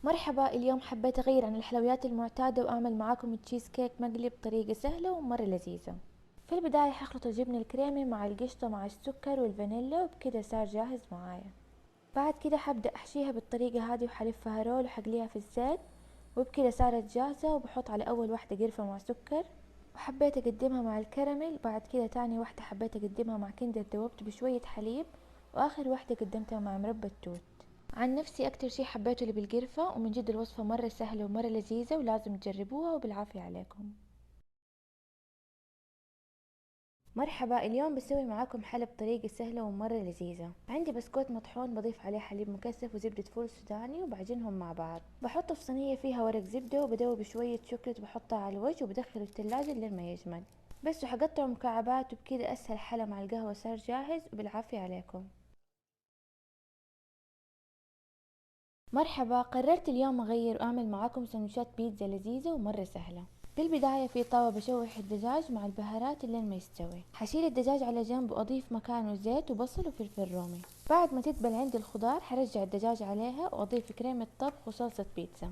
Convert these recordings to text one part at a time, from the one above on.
مرحبا، اليوم حبيت أغير عن الحلويات المعتادة وأعمل معاكم تشيز كيك مقلي بطريقة سهلة ومرة لذيذة. في البداية حخلط الجبنة الكريمي مع القشطة مع السكر والفانيلا وبكده صار جاهز معايا. بعد كده حبدأ أحشيها بالطريقة هذه وحلفها رول وحقليها في الزيت، وبكده صارت جاهزة. وبحط على أول واحدة قرفة مع سكر، وحبيت أقدمها مع الكراميل. بعد كده تاني واحدة حبيت أقدمها مع كندر دوبت بشوية حليب، وآخر واحدة قدمتها مع مربى التوت. عن نفسي أكتر شي حبيته اللي بالقرفة، ومن جد الوصفة مرة سهلة ومرة لذيذة ولازم تجربوها وبالعافية عليكم. مرحبا، اليوم بسوي معاكم حلا بطريقة سهلة ومرة لذيذة. عندي بسكوت مطحون بضيف عليه حليب مكثف وزبدة فول سوداني وبعجنهم مع بعض. بحطه في صينية فيها ورق زبدة وبدوب بشوية شوكولات وبحطها على الوجه وبدخله التلاجة لين ما يجمد. بس وحقطعه مكعبات، وبكده أسهل حلا مع القهوة صار جاهز وبالعافية عليكم. مرحبا، قررت اليوم اغير واعمل معاكم سندوتشات بيتزا لذيذة ومرة سهلة. في البداية في طاوة بشوح الدجاج مع البهارات لين ما يستوي. حشيل الدجاج على جنب واضيف مكانه زيت وبصل وفلفل رومي. بعد ما تدبل عندي الخضار حرجع الدجاج عليها واضيف كريمة طبخ وصلصة بيتزا.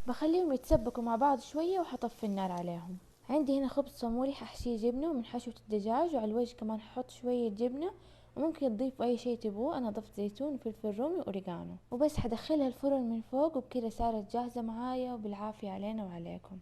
بخليهم يتسبكوا مع بعض شوية وحطفي النار عليهم. عندي هنا خبز صامولي ححشيه جبنة ومن حشوة الدجاج، وعلى الوجه كمان حط شوية جبنة، وممكن تضيفوا اي شي تبوه. انا ضفت زيتون وفلفل رومي واوريجانو وبس. حدخلها الفرن من فوق وبكده صارت جاهزة معايا وبالعافية علينا وعليكم.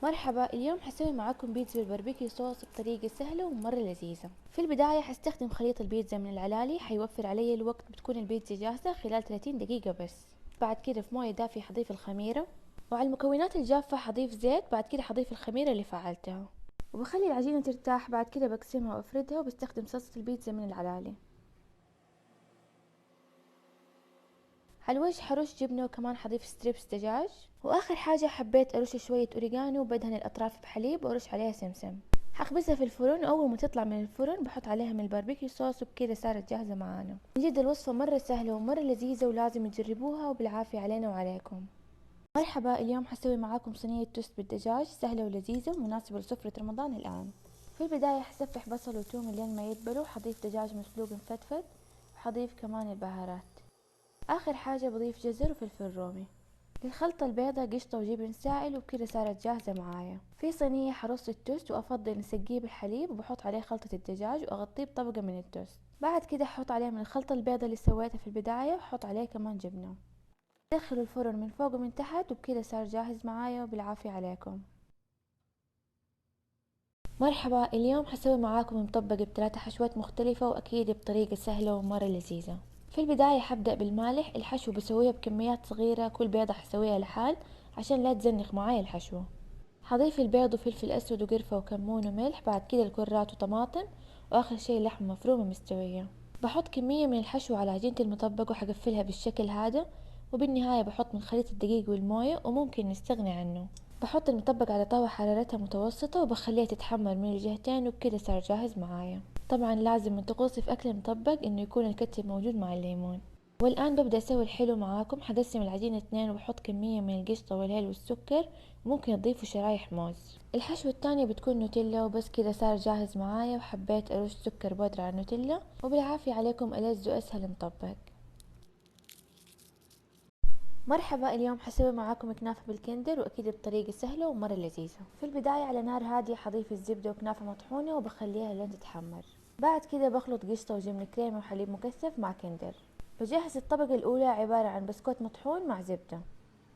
مرحبا، اليوم حسوي معاكم بيتزا بالباربيكيو صوص بطريقة سهلة ومرة لذيذة. في البداية حستخدم خليط البيتزا من العلالي، حيوفر علي الوقت، بتكون البيتزا جاهزة خلال 30 دقيقة بس. بعد كده في موية دافية حضيف الخميرة، وعلى المكونات الجافة حضيف زيت. بعد كده حضيف الخميرة اللي فعلتها، وبخلي العجينة ترتاح. بعد كده بقسمها وافردها وبستخدم صلصة البيتزا من العلالي. على الوجه حرش جبنة وكمان حضيف ستريبس دجاج. واخر حاجة حبيت ارش شوية اوريجانو وبدهن الاطراف بحليب وارش عليها سمسم. حخبزها في الفرن، واول ما تطلع من الفرن بحط عليها من الباربيكيو صوص، وبكده صارت جاهزة معانا. من جد الوصفة مرة سهلة ومرة لذيذة ولازم تجربوها وبالعافية علينا وعليكم. مرحبا، اليوم حسوي معاكم صينية توست بالدجاج سهلة ولذيذة ومناسبة لسفرة رمضان الآن. في البداية حسفح بصل وثوم لين ما يدبلوا، حضيف دجاج مسلوق مفتفت، وحضيف كمان البهارات. آخر حاجة بضيف جزر وفلفل رومي. للخلطة البيضة قشطة وجبن سائل، وبكده صارت جاهزة معايا. في صينية حرص التوست، وأفضل نسقيه بالحليب وبحط عليه خلطة الدجاج وأغطيه بطبقة من التوست. بعد كده أحط عليه من الخلطة البيضة اللي سويتها في البداية، وأحط عليه كمان جبنة. دخل الفرن من فوق ومن تحت، وبكده صار جاهز معايا وبالعافية عليكم. مرحبا، اليوم حسوي معاكم مطبق بثلاثة حشوات مختلفة وأكيد بطريقة سهلة ومرة لذيذة. في البداية حبدأ بالمالح. الحشو بسويها بكميات صغيرة، كل بيضة حسويها لحال عشان لا تزنخ معايا الحشوة. حضيف البيض وفلفل أسود وقرفة وكمون وملح، بعد كده الكرات وطماطم، وآخر شي لحمة مفرومة مستوية. بحط كمية من الحشو على عجينة المطبق وحقفلها بالشكل هذا، وبالنهاية بحط من خليط الدقيق والموية وممكن نستغني عنه. بحط المطبق على طاوة حرارتها متوسطة وبخليها تتحمر من الجهتين، وبكده صار جاهز معايا. طبعا لازم من طقوسي في أكل المطبق إنه يكون الكاتشب موجود مع الليمون. والآن ببدأ أسوي الحلو معاكم. حقسم العجينة اتنين وبحط كمية من القشطة والهيل والسكر، ممكن تضيفوا شرايح موز. الحشوة التانية بتكون نوتيلا، وبس كده صار جاهز معايا. وحبيت أرش سكر بودرة على النوتيلا، وبالعافية عليكم ألذ وأسهل مطبق. مرحبا، اليوم حسوي معاكم كنافة بالكندر وأكيد بطريقة سهلة ومرة لذيذة. في البداية على نار هادية حضيف الزبدة وكنافة مطحونة وبخليها لين تتحمر. بعد كده بخلط قشطة وجبنة كريمة وحليب مكثف مع كندر. بجهز الطبقة الأولى عبارة عن بسكوت مطحون مع زبدة،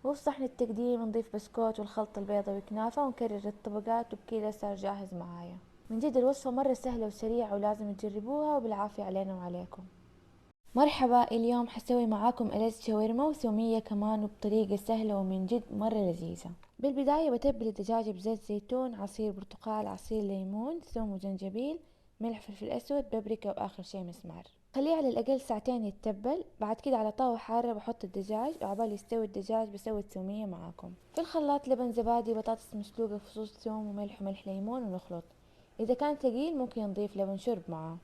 وفي صحن التقديم نضيف بسكوت والخلطة البيضة وكنافة ونكرر الطبقات، وبكذا صار جاهز معايا. من جد الوصفة مرة سهلة وسريعة ولازم تجربوها وبالعافية علينا وعليكم. مرحبا، اليوم حسوي معاكم ألذ شاورما وسومية كمان وبطريقة سهلة ومن جد مرة لذيذة. بالبداية بتبل الدجاج بزيت زيتون، عصير برتقال، عصير ليمون، ثوم وزنجبيل، ملح، فلفل أسود، بابريكا، وآخر شي مسمار. خليه على الأقل ساعتين يتبل. بعد كده على طاوة حارة بحط الدجاج، وعبال يستوي الدجاج بسوي التومية معاكم. في الخلاط لبن، زبادي، بطاطس مسلوقة، فصوص ثوم وملح وملح ليمون ونخلط. إذا كان ثقيل ممكن نضيف لبن شرب معاه.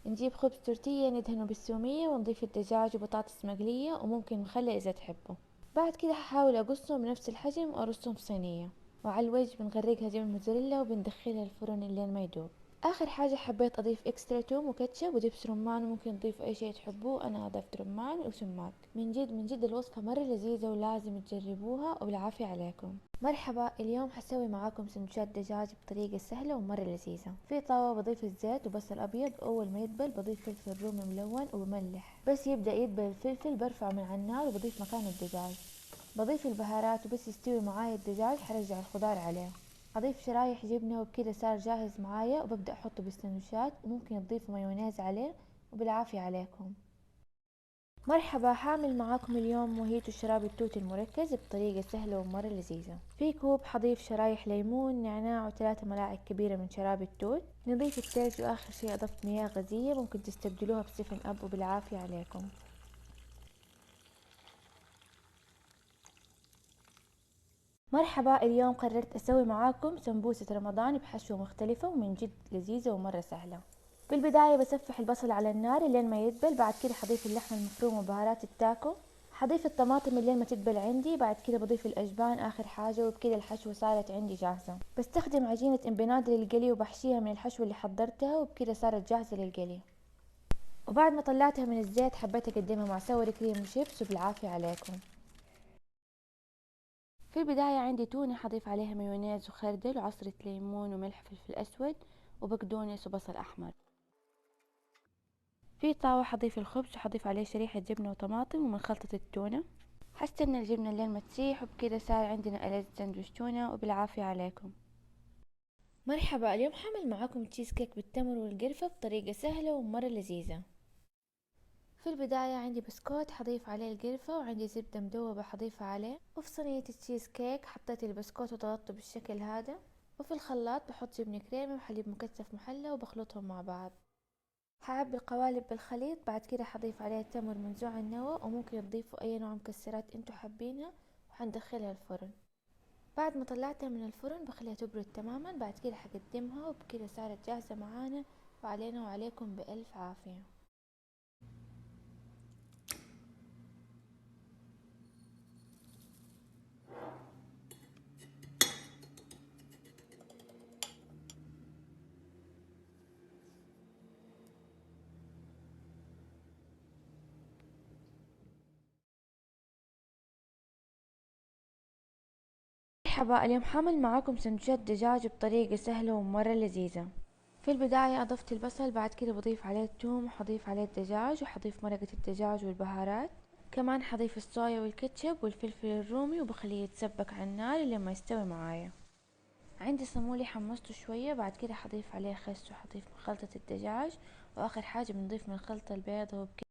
نجيب خبز تورتيه ندهنه بالثومية ونضيف الدجاج وبطاطس مقلية وممكن مخلل إذا تحبه. بعد كده هحاول أقصهم بنفس الحجم وأرصهم في صينية، وعلى الوجه بنغرقها جبن موتزاريلا وبندخلها الفرن لين ما يدوب. اخر حاجة حبيت اضيف اكسترا توم وكاتشب ودبس رمان، وممكن تضيفوا اي شيء تحبوه، انا اضفت رمان وسماق. من جد الوصفة مرة لذيذة ولازم تجربوها، وبالعافية عليكم. مرحبا، اليوم حسوي معاكم سندوتشات دجاج بطريقة سهلة ومرة لذيذة. في طاوة بضيف الزيت وبصل ابيض، اول ما يدبل بضيف فلفل رومي ملون وبملح، بس يبدأ يدبل الفلفل برفعه من على النار وبضيف مكانه الدجاج. بضيف البهارات وبس يستوي معايا الدجاج حرجع الخضار عليه. اضيف شرايح جبنة وبكده صار جاهز معايا، وببدأ احطه بالسندوتشات، وممكن تضيفوا مايونيز عليه، وبالعافية عليكم. مرحبا، حامل معاكم اليوم موهيتو شراب التوت المركز بطريقة سهلة ومرة لذيذة. في كوب حضيف شرايح ليمون، نعناع، و3 ملاعق كبيرة من شراب التوت. نضيف التلج، واخر شي اضفت مياه غازية، ممكن تستبدلوها بسفن اب، وبالعافية عليكم. مرحبا، اليوم قررت اسوي معاكم سمبوسة رمضان بحشوة مختلفة ومن جد لذيذة ومرة سهلة. في البداية بسفح البصل على النار لين ما يدبل، بعد كده حضيف اللحمة المفرومة وبهارات التاكو. حضيف الطماطم لين ما تدبل عندي، بعد كده بضيف الأجبان آخر حاجة، وبكده الحشوة صارت عندي جاهزة. بستخدم عجينة امبناد للقلي وبحشيها من الحشوة اللي حضرتها، وبكده صارت جاهزة للقلي. وبعد ما طلعتها من الزيت حبيت أقدمها مع سور كريم وشيبس، وبالعافية عليكم. في البداية عندي تونة حضيف عليها مايونيز وخردل وعصرة ليمون وملح وفلفل أسود وبقدونس وبصل أحمر. في طاوة حضيف الخبز وحضيف عليه شريحة جبنة وطماطم ومن خلطة التونة. حستنى الجبنة لين ما تسيح، وبكده صار عندنا ألذ سندويش تونة، وبالعافية عليكم. مرحبا، اليوم حامل معاكم تشيز كيك بالتمر والقرفة بطريقة سهلة ومرة لذيذة. في البداية عندي بسكوت حضيف عليه القرفة، وعندي زبدة مدوبة حضيفها عليه، وفي صينية التشيز كيك حطيت البسكوت وضغطته بالشكل هذا، وفي الخلاط بحط جبنة كريمة وحليب مكثف محلى وبخلطهم مع بعض. هعبي القوالب بالخليط، بعد كده حضيف عليه تمر منزوع النوى، وممكن تضيفوا اي نوع مكسرات انتو حابينها، وحندخلها الفرن. بعد ما طلعتها من الفرن بخليها تبرد تماما، بعد كده حقدمها، وبكده صارت جاهزة معانا، وعلينا وعليكم بألف عافية. مرحبا، اليوم حامل معاكم سندوتشات دجاج بطريقة سهلة ومرة لذيذة. في البداية أضفت البصل، بعد كده بضيف عليه الثوم، وحضيف عليه الدجاج، وحضيف مرقة الدجاج والبهارات، كمان حضيف الصويا والكاتشب والفلفل الرومي، وبخليه يتسبك على النار لما يستوي معايا. عندي صامولي حمصته شوية، بعد كده حضيف عليه خس، وحضيف من خلطة الدجاج، وآخر حاجة بنضيف من الخلطة البيضة، وبكده